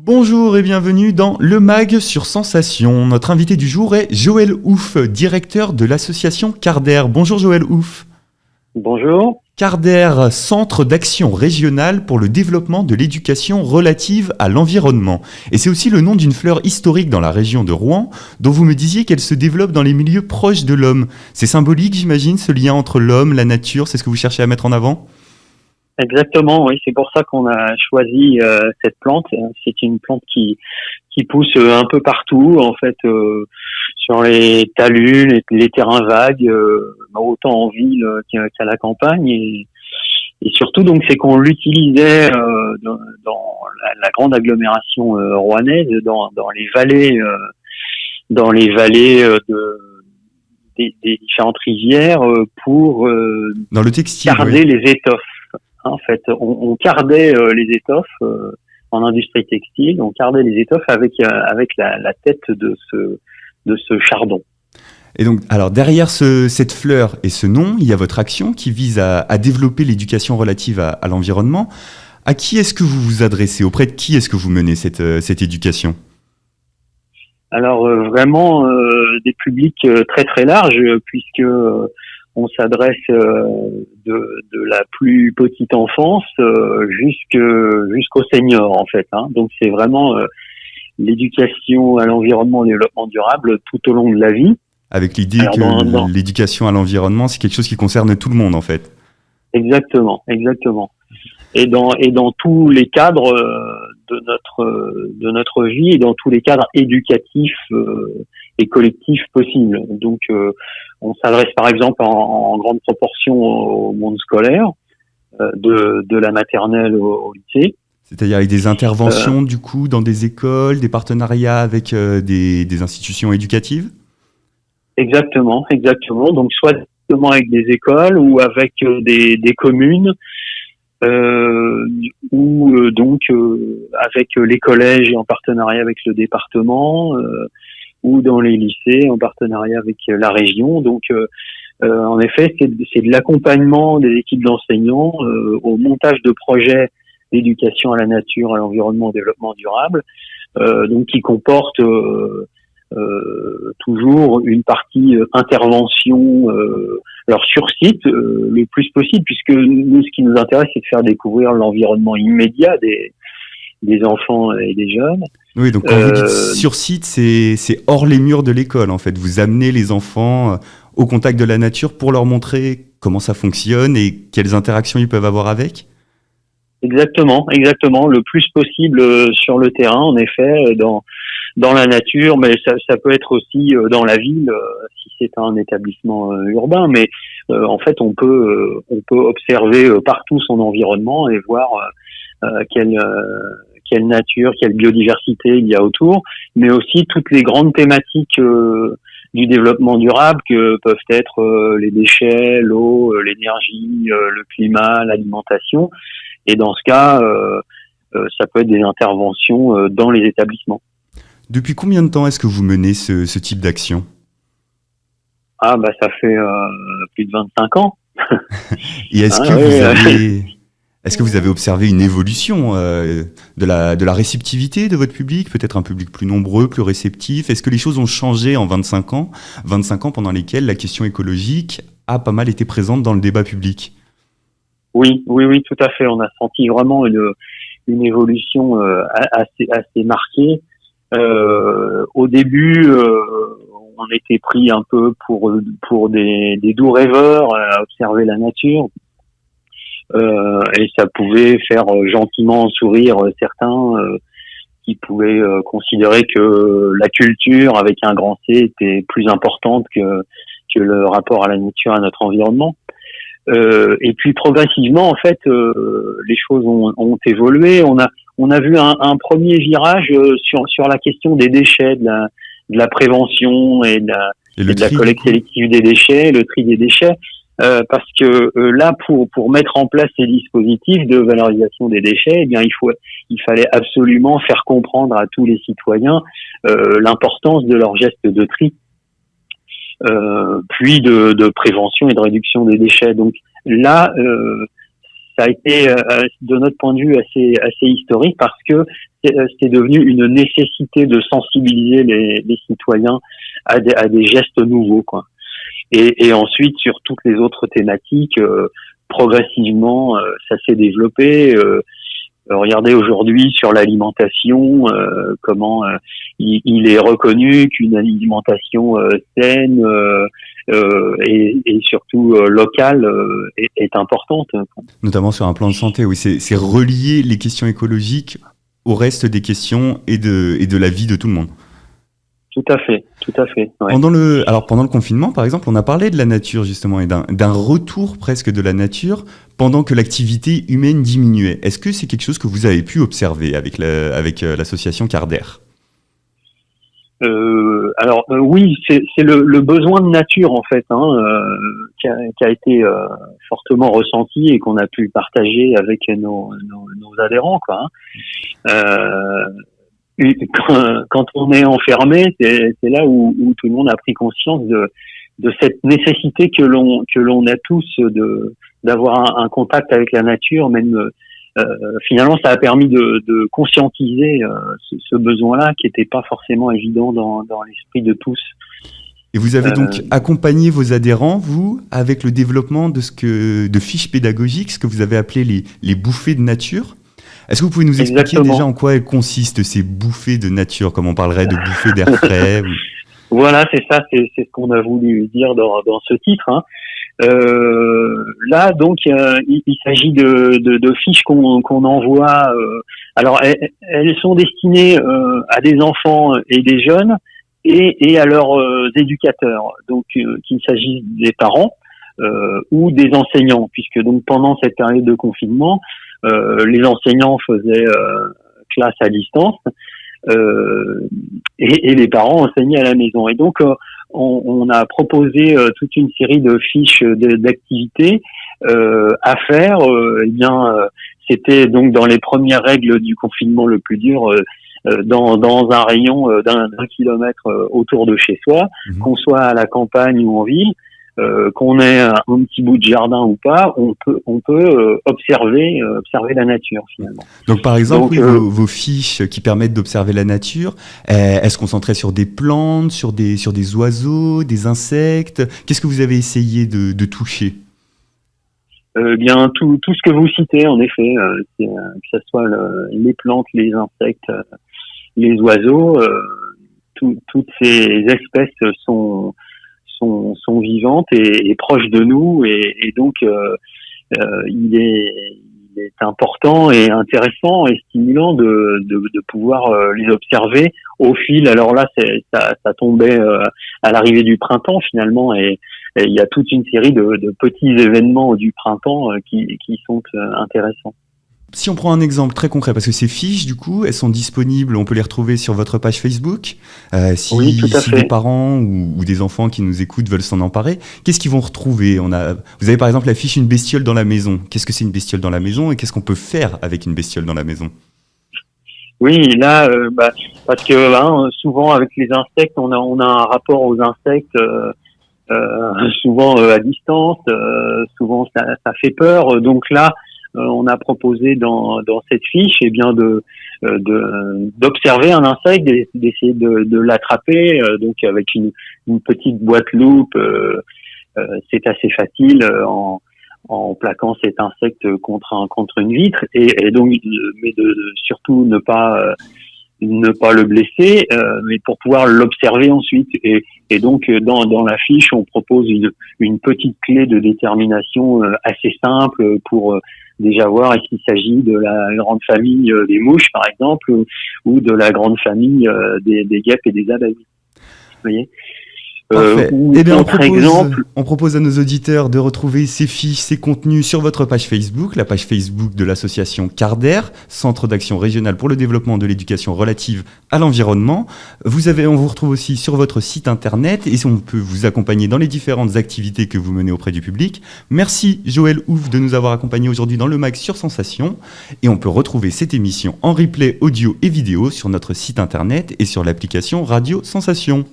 Bonjour et bienvenue dans Le Mag sur Sensation. Notre invité du jour est Joël Ouf, directeur de l'association Carder. Bonjour Joël Ouf. Bonjour. Carder, centre d'action régional pour le développement de l'éducation relative à l'environnement. Et c'est aussi le nom d'une fleur historique dans la région de Rouen, dont vous me disiez qu'elle se développe dans les milieux proches de l'homme. C'est symbolique, j'imagine, ce lien entre l'homme, la nature, c'est ce que vous cherchez à mettre en avant ? Exactement, oui, c'est pour ça qu'on a choisi cette plante. C'est une plante qui pousse un peu partout, en fait, sur les talus, les terrains vagues, autant en ville qu'à la campagne. Et surtout, donc, c'est qu'on l'utilisait dans la grande agglomération rouennaise, dans les vallées des différentes rivières, pour dans le textile, garder les étoffes. En fait, on cardait les étoffes en industrie textile, on cardait les étoffes avec la tête de ce chardon. Et donc, alors derrière cette fleur et ce nom, il y a votre action qui vise à développer l'éducation relative à l'environnement. À qui est-ce que vous vous adressez ? Auprès de qui est-ce que vous menez cette éducation ? Alors vraiment des publics très très larges, puisque on s'adresse de la plus petite enfance jusqu'aux seniors, en fait. Donc c'est vraiment l'éducation à l'environnement, au développement durable tout au long de la vie. Avec l'idée que l'éducation à l'environnement, c'est quelque chose qui concerne tout le monde, en fait. Exactement. Et dans tous les cadres de notre vie, et dans tous les cadres éducatifs et collectifs possibles. Donc on s'adresse par exemple en grande proportion au monde scolaire, de la maternelle au lycée. C'est-à-dire avec des interventions du coup dans des écoles, des partenariats avec des institutions éducatives ? Exactement. Donc soit directement avec des écoles ou avec des communes, ou donc avec les collèges et en partenariat avec le département, ou dans les lycées en partenariat avec la région. Donc en effet, c'est de l'accompagnement des équipes d'enseignants au montage de projets d'éducation à la nature, à l'environnement, au développement durable, donc qui comporte toujours une partie intervention, alors sur site le plus possible, puisque nous, ce qui nous intéresse, c'est de faire découvrir l'environnement immédiat des enfants et des jeunes. Oui, donc quand vous dites sur site, c'est hors les murs de l'école, en fait. Vous amenez les enfants au contact de la nature pour leur montrer comment ça fonctionne et quelles interactions ils peuvent avoir avec ? Exactement. Le plus possible sur le terrain, en effet, dans la nature, mais ça peut être aussi dans la ville si c'est un établissement urbain. Mais en fait, on peut observer partout son environnement et voir quelle nature, quelle biodiversité il y a autour, mais aussi toutes les grandes thématiques du développement durable que peuvent être les déchets, l'eau, l'énergie, le climat, l'alimentation. Et dans ce cas, ça peut être des interventions dans les établissements. Depuis combien de temps est-ce que vous menez ce type d'action ? Ça fait plus de 25 ans. Et est-ce que vous avez observé une évolution de la réceptivité de votre public, peut-être un public plus nombreux, plus réceptif ? Est-ce que les choses ont changé en 25 ans pendant lesquels la question écologique a pas mal été présente dans le débat public ? Oui, tout à fait. On a senti vraiment une évolution assez marquée. Au début, on était pris un peu pour des doux rêveurs à observer la nature, et ça pouvait faire gentiment sourire certains qui pouvaient considérer que la culture avec un grand C était plus importante que le rapport à la nature, à notre environnement. Et puis progressivement, en fait, les choses ont évolué. On a vu un premier virage sur la question des déchets, de la prévention et de la collecte sélective des déchets, le tri des déchets, parce que là, pour mettre en place ces dispositifs de valorisation des déchets, eh bien, il fallait absolument faire comprendre à tous les citoyens l'importance de leur geste de tri. Puis de prévention et de réduction des déchets. Donc là, ça a été de notre point de vue assez historique, parce que c'est devenu une nécessité de sensibiliser les citoyens à des gestes nouveaux, quoi. Et ensuite, sur toutes les autres thématiques, progressivement, ça s'est développé. Regardez aujourd'hui sur l'alimentation, comment il est reconnu qu'une alimentation saine et surtout locale est importante. Notamment sur un plan de santé, oui, c'est relier les questions écologiques au reste des questions et de la vie de tout le monde. Tout à fait. Ouais. Pendant le confinement, par exemple, on a parlé de la nature justement et d'un retour presque de la nature pendant que l'activité humaine diminuait. Est-ce que c'est quelque chose que vous avez pu observer avec l'association Carder ? Oui, c'est le besoin de nature en fait, qui a été fortement ressenti et qu'on a pu partager avec nos adhérents, quoi. Quand on est enfermé, c'est là où tout le monde a pris conscience de cette nécessité que l'on a tous d'avoir un contact avec la nature. Même finalement, ça a permis de conscientiser ce besoin-là qui n'était pas forcément évident dans l'esprit de tous. Et vous avez donc accompagné vos adhérents, vous, avec le développement de fiches pédagogiques, ce que vous avez appelé les bouffées de nature. Est-ce que vous pouvez nous expliquer déjà en quoi elles consistent, ces bouffées de nature, comme on parlerait de bouffées d'air frais Voilà, c'est ça, c'est ce qu'on a voulu dire dans ce titre. Là, donc, il s'agit de fiches qu'on envoie. Alors, elles sont destinées à des enfants et des jeunes et à leurs éducateurs. Donc, qu'il s'agisse des parents ou des enseignants, puisque donc pendant cette période de confinement, les enseignants faisaient classe à distance et les parents enseignaient à la maison. Et donc, on a proposé toute une série de fiches d'activités à faire. C'était donc dans les premières règles du confinement le plus dur, dans un rayon d'un kilomètre autour de chez soi, qu'on soit à la campagne ou en ville. Qu'on ait un petit bout de jardin ou pas, on peut observer la nature finalement. Donc par exemple, vos fiches qui permettent d'observer la nature, elles se concentraient sur des plantes, sur des oiseaux, des insectes. Qu'est-ce que vous avez essayé de toucher ? Bien tout ce que vous citez en effet, que ce soit les plantes, les insectes, les oiseaux, toutes ces espèces sont vivantes et proches de nous et donc il est important et intéressant et stimulant de pouvoir les observer au fil. Alors là, ça tombait à l'arrivée du printemps finalement et il y a toute une série de petits événements du printemps qui sont intéressants. Si on prend un exemple très concret, parce que ces fiches, du coup, elles sont disponibles, on peut les retrouver sur votre page Facebook. Oui, tout à fait. Des parents ou des enfants qui nous écoutent veulent s'en emparer, qu'est-ce qu'ils vont retrouver ? Vous avez par exemple la fiche Une bestiole dans la maison. Qu'est-ce que c'est une bestiole dans la maison et qu'est-ce qu'on peut faire avec une bestiole dans la maison ? Oui, là, parce que souvent avec les insectes, on a un rapport aux insectes souvent à distance, souvent ça fait peur. Donc là, on a proposé dans cette fiche, d'observer un insecte, d'essayer de l'attraper, donc avec une petite boîte loupe. C'est assez facile en plaquant cet insecte contre une vitre et donc mais de surtout ne pas le blesser, mais pour pouvoir l'observer ensuite. Et donc dans la fiche, on propose une petite clé de détermination assez simple pour déjà voir est-ce qu'il s'agit de la grande famille des mouches, par exemple, ou de la grande famille des guêpes et des abeilles. Vous voyez ? Eh bien, on propose à nos auditeurs de retrouver ces fiches, ces contenus sur votre page Facebook, la page Facebook de l'association Carder, Centre d'action régional pour le développement de l'éducation relative à l'environnement. On vous retrouve aussi sur votre site internet et on peut vous accompagner dans les différentes activités que vous menez auprès du public. Merci Joël Ouf de nous avoir accompagnés aujourd'hui dans le MAG sur Sensation et on peut retrouver cette émission en replay audio et vidéo sur notre site internet et sur l'application Radio Sensation.